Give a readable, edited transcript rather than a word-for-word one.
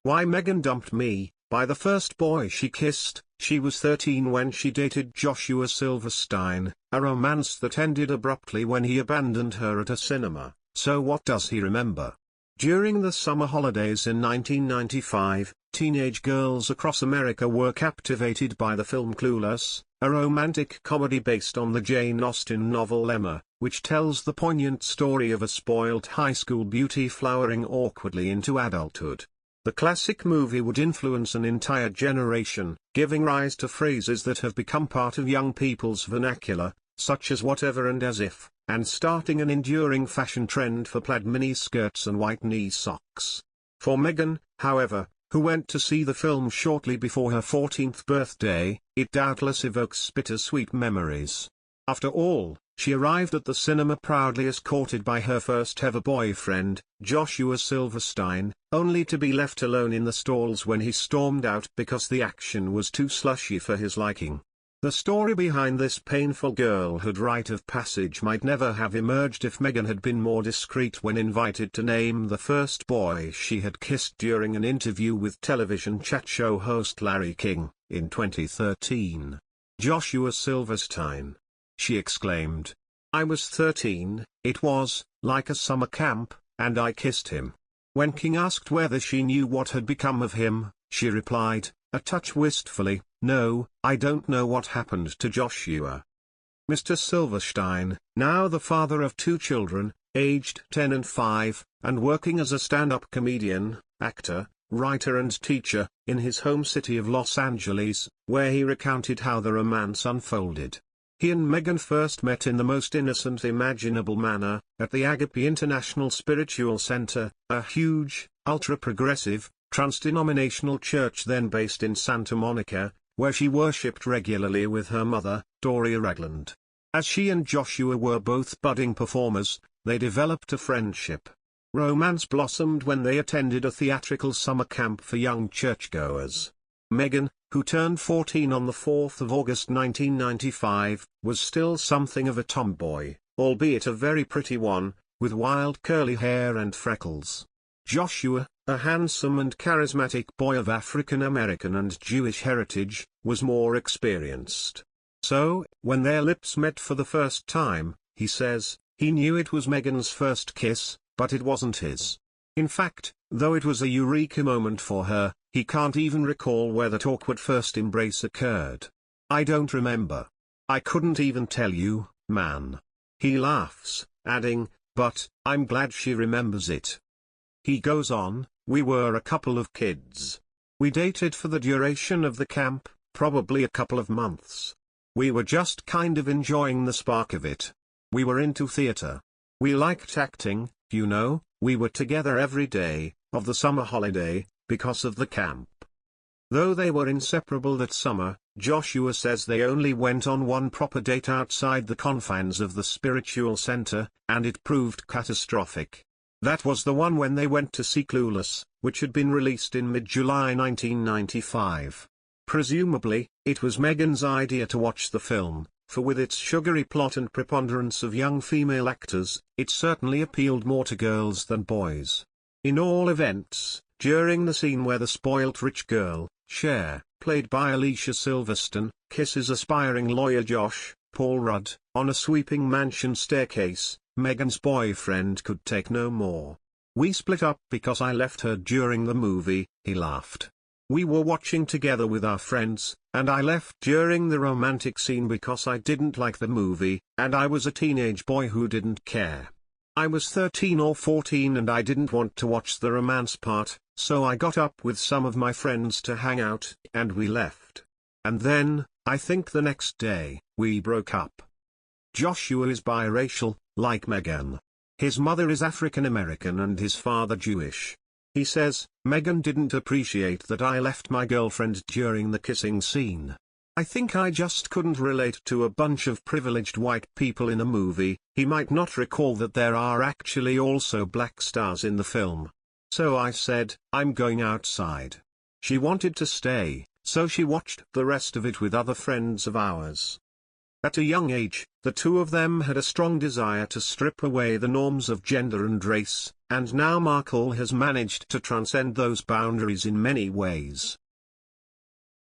Why Meghan Dumped Me, by the first boy she kissed. She was 13 when she dated Joshua Silverstein, a romance that ended abruptly when he abandoned her at a cinema. So what does he remember? During the summer holidays in 1995, teenage girls across America were captivated by the film Clueless, a romantic comedy based on the Jane Austen novel Emma, which tells the poignant story of a spoilt high school beauty flowering awkwardly into adulthood. The classic movie would influence an entire generation, giving rise to phrases that have become part of young people's vernacular, such as whatever and as if, and starting an enduring fashion trend for plaid miniskirts and white knee socks. For Meghan, however, who went to see the film shortly before her 14th birthday, it doubtless evokes bittersweet memories. After all, she arrived at the cinema proudly escorted by her first-ever boyfriend, Joshua Silverstein, only to be left alone in the stalls when he stormed out because the action was too slushy for his liking. The story behind this painful girlhood rite of passage might never have emerged if Meghan had been more discreet when invited to name the first boy she had kissed during an interview with television chat show host Larry King, in 2013. "Joshua Silverstein," she exclaimed. "I was 13, it was, like a summer camp, and I kissed him." When King asked whether she knew what had become of him, she replied, a touch wistfully, "No, I don't know what happened to Joshua." Mr. Silverstein, now the father of 2 children, aged 10 and 5, and working as a stand-up comedian, actor, writer and teacher, in his home city of Los Angeles, where he recounted how the romance unfolded. He and Meghan first met in the most innocent imaginable manner, at the Agape International Spiritual Center, a huge, ultra-progressive, trans-denominational church then based in Santa Monica, where she worshipped regularly with her mother, Doria Ragland. As she and Joshua were both budding performers, they developed a friendship. Romance blossomed when they attended a theatrical summer camp for young churchgoers. Meghan, who turned 14 on the 4th of August 1995, was still something of a tomboy, albeit a very pretty one, with wild curly hair and freckles. Joshua, a handsome and charismatic boy of African American and Jewish heritage, was more experienced. So, when their lips met for the first time, he says, he knew it was Meghan's first kiss, but it wasn't his. In fact, though it was a eureka moment for her, he can't even recall where that awkward first embrace occurred. "I don't remember. I couldn't even tell you, man." He laughs, adding, "But, I'm glad she remembers it." He goes on, "We were a couple of kids. We dated for the duration of the camp, probably a couple of months. We were just kind of enjoying the spark of it. We were into theater. We liked acting, you know, we were together every day of the summer holiday, because of the camp." Though they were inseparable that summer, Joshua says they only went on one proper date outside the confines of the spiritual center, and it proved catastrophic. That was the one when they went to see Clueless, which had been released in mid-July 1995. Presumably, it was Meghan's idea to watch the film, for with its sugary plot and preponderance of young female actors, it certainly appealed more to girls than boys. In all events, during the scene where the spoilt rich girl, Cher, played by Alicia Silverstone, kisses aspiring lawyer Josh, Paul Rudd, on a sweeping mansion staircase, Meghan's boyfriend could take no more. "We split up because I left her during the movie," he laughed. "We were watching together with our friends, and I left during the romantic scene because I didn't like the movie, and I was a teenage boy who didn't care. I was 13 or 14 and I didn't want to watch the romance part, so I got up with some of my friends to hang out, and we left. And then, I think the next day, we broke up." Joshua is biracial, like Meghan. His mother is African American and his father Jewish. He says, "Meghan didn't appreciate that I left my girlfriend during the kissing scene. I think I just couldn't relate to a bunch of privileged white people in a movie." He might not recall that there are actually also black stars in the film. "So I said, I'm going outside. She wanted to stay, so she watched the rest of it with other friends of ours." At a young age, the two of them had a strong desire to strip away the norms of gender and race, and now Markle has managed to transcend those boundaries in many ways.